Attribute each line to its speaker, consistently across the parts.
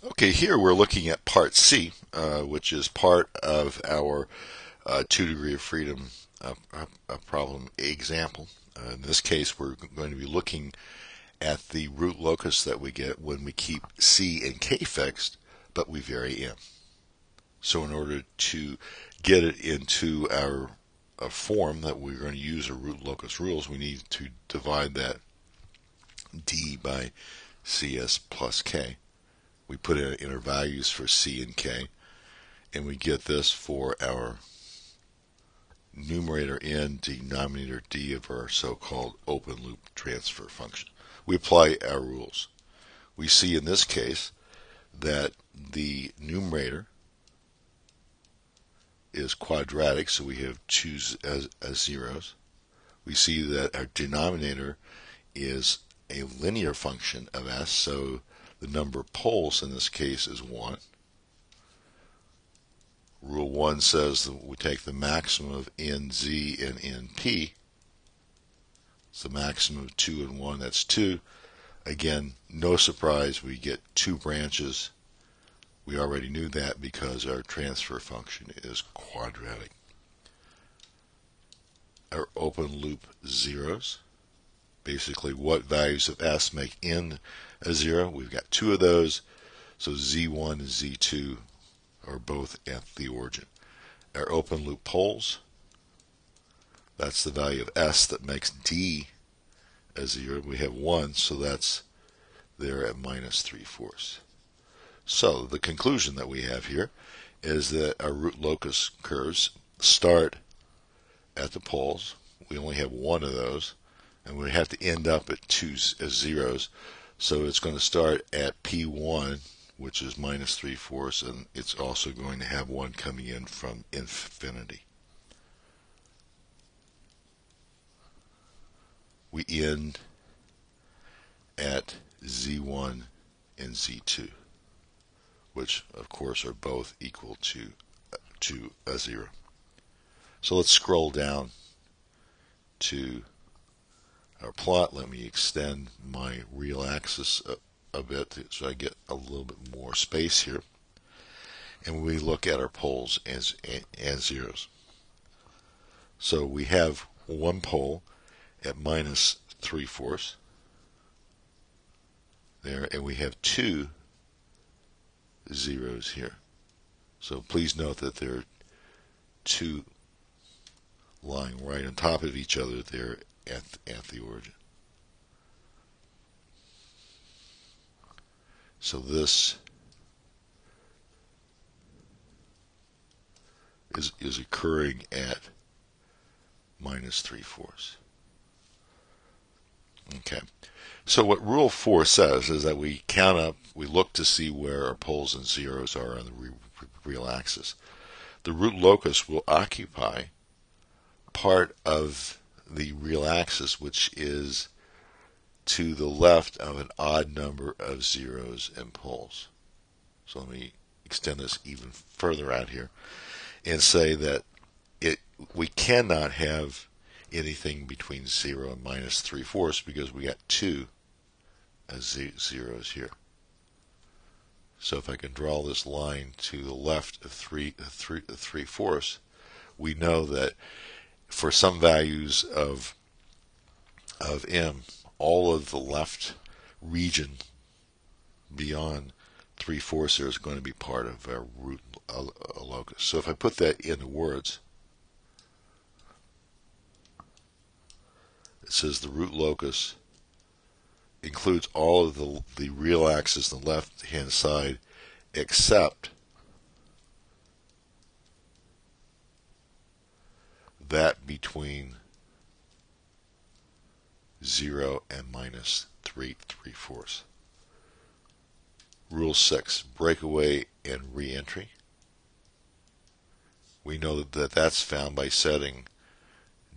Speaker 1: Okay, here we're looking at part C, which is part of our 2 degree of freedom problem example. In this case, we're going to be looking at the root locus that we get when we keep C and K fixed, but we vary M. So in order to get it into our form that we're going to use our root locus rules, we need to divide that D by CS plus K. We put in our values for C and K, and we get this for our numerator N, denominator D of our so-called open loop transfer function. We apply our rules. We see in this case that the numerator is quadratic, so we have 2 as zeros. We see that our denominator is a linear function of S, so the number of poles in this case is 1. Rule 1 says that we take the maximum of NZ and NP. It's the maximum of 2 and 1, that's 2. Again, no surprise, we get 2 branches. We already knew that because our transfer function is quadratic. Our open loop zeros, basically what values of S make N a 0. We've got 2 of those, so Z1 and Z2 are both at the origin. Our open loop poles, that's the value of S that makes D a 0. We have 1, so that's there at minus 3/4. So the conclusion that we have here is that our root locus curves start at the poles. We only have 1 of those, and we have to end up at 2 zeros. So it's going to start at P1, which is minus 3/4, and it's also going to have 1 coming in from infinity. We end at Z1 and Z2, which of course are both equal to a 0. So let's scroll down to our plot. Let me extend my real axis a bit so I get a little bit more space here. And we look at our poles as zeros. So we have 1 pole at minus 3/4 there, and we have 2 zeros here. So please note that there are 2 lying right on top of each other there at the origin. So this is occurring at minus 3/4. Okay. So what Rule 4 says is that we count up, we look to see where our poles and zeros are on the real axis. The root locus will occupy part of the real axis, which is to the left of an odd number of zeros and poles. So let me extend this even further out here and say that we cannot have anything between 0 and minus 3/4 because we got 2 zeros here. So if I can draw this line to the left of 3/4, we know that for some values of M, all of the left region beyond 3/4 there is going to be part of our root locus. So if I put that into words, it says the root locus includes all of the real axis on the left hand side except that between 0 and minus 3/4. Rule 6, breakaway and reentry. We know that that's found by setting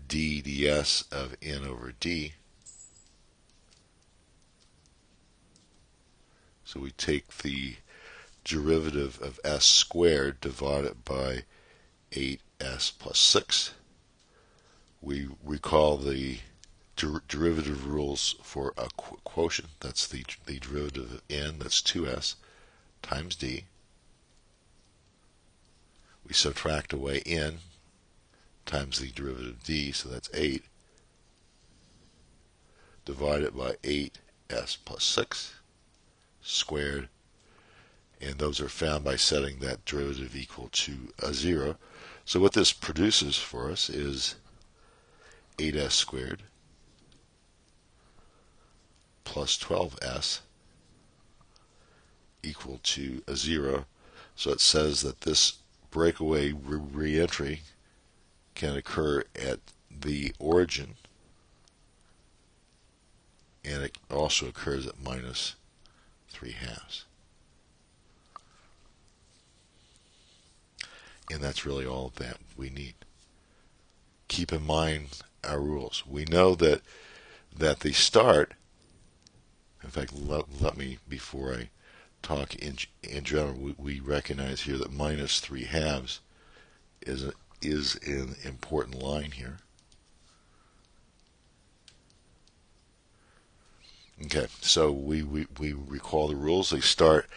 Speaker 1: d ds of n over d. So we take the derivative of s squared divided by 8s plus 6. We recall the derivative rules for a quotient. That's the derivative of n, that's 2s, times d. We subtract away n times the derivative of d, so that's 8, divided by 8s plus 6 squared, and those are found by setting that derivative equal to a 0. So what this produces for us is 8s squared plus 12s equal to a 0. So it says that this breakaway reentry can occur at the origin, and it also occurs at minus 3/2. And that's really all that we need. Keep in mind our rules. We know that the start, in fact, let me, before I talk in general, we recognize here that minus 3/2 is an important line here. Okay, so we recall the rules. They start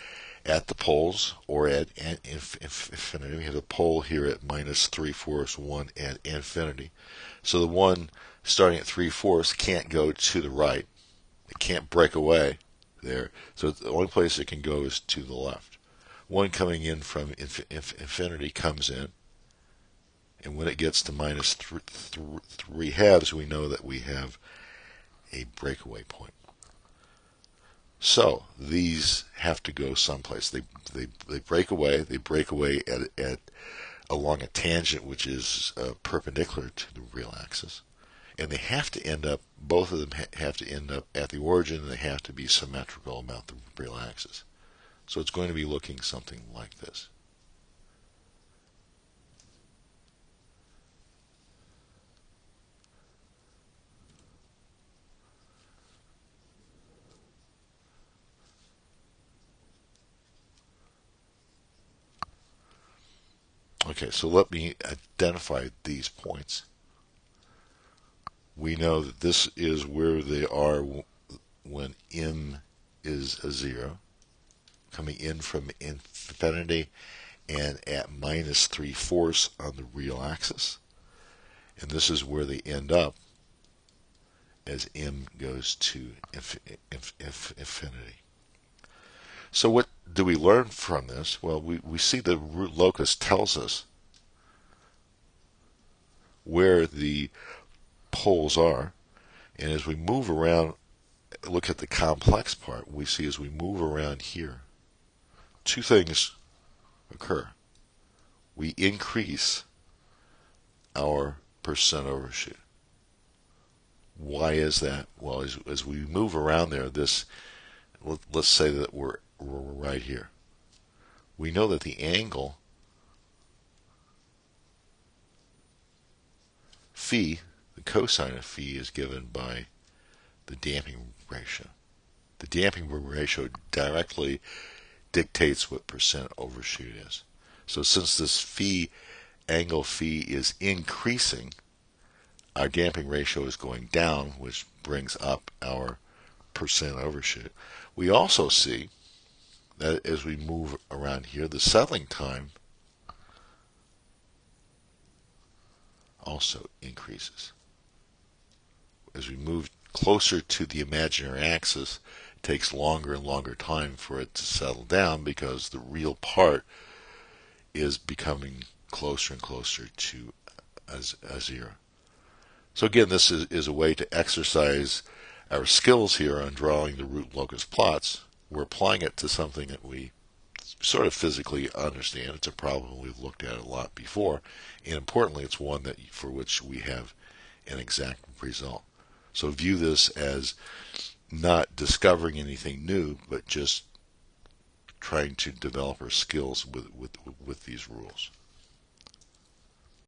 Speaker 1: at the poles or at infinity. We have a pole here at minus 3/4, one at infinity. So the one starting at 3/4 can't go to the right. It can't break away there. So the only place it can go is to the left. One coming in from infinity comes in, and when it gets to minus 3/2, we know that we have a breakaway point. So these have to go someplace. They break away. They break away at along a tangent which is perpendicular to the real axis, and they have to end up. Both of them have to end up at the origin, and they have to be symmetrical about the real axis. So it's going to be looking something like this. Okay, so let me identify these points. We know that this is where they are when m is a 0, coming in from infinity and at minus 3/4 on the real axis. And this is where they end up as m goes to infinity. So what do we learn from this? Well, we see the root locus tells us where the poles are, and as we move around, look at the complex part, we see as we move around here, two things occur. We increase our percent overshoot. Why is that? Well, as we move around there, let's say that we're right here. We know that the angle phi, the cosine of phi, is given by the damping ratio. The damping ratio directly dictates what percent overshoot is. So since this angle phi is increasing, our damping ratio is going down, which brings up our percent overshoot. We also see that as we move around here, the settling time also increases. As we move closer to the imaginary axis, it takes longer and longer time for it to settle down because the real part is becoming closer and closer to a 0. So again, this is a way to exercise our skills here on drawing the root locus plots. We're applying it to something that we sort of physically understand. It's a problem we've looked at a lot before, and importantly, it's one that for which we have an exact result. So view this as not discovering anything new, but just trying to develop our skills with these rules.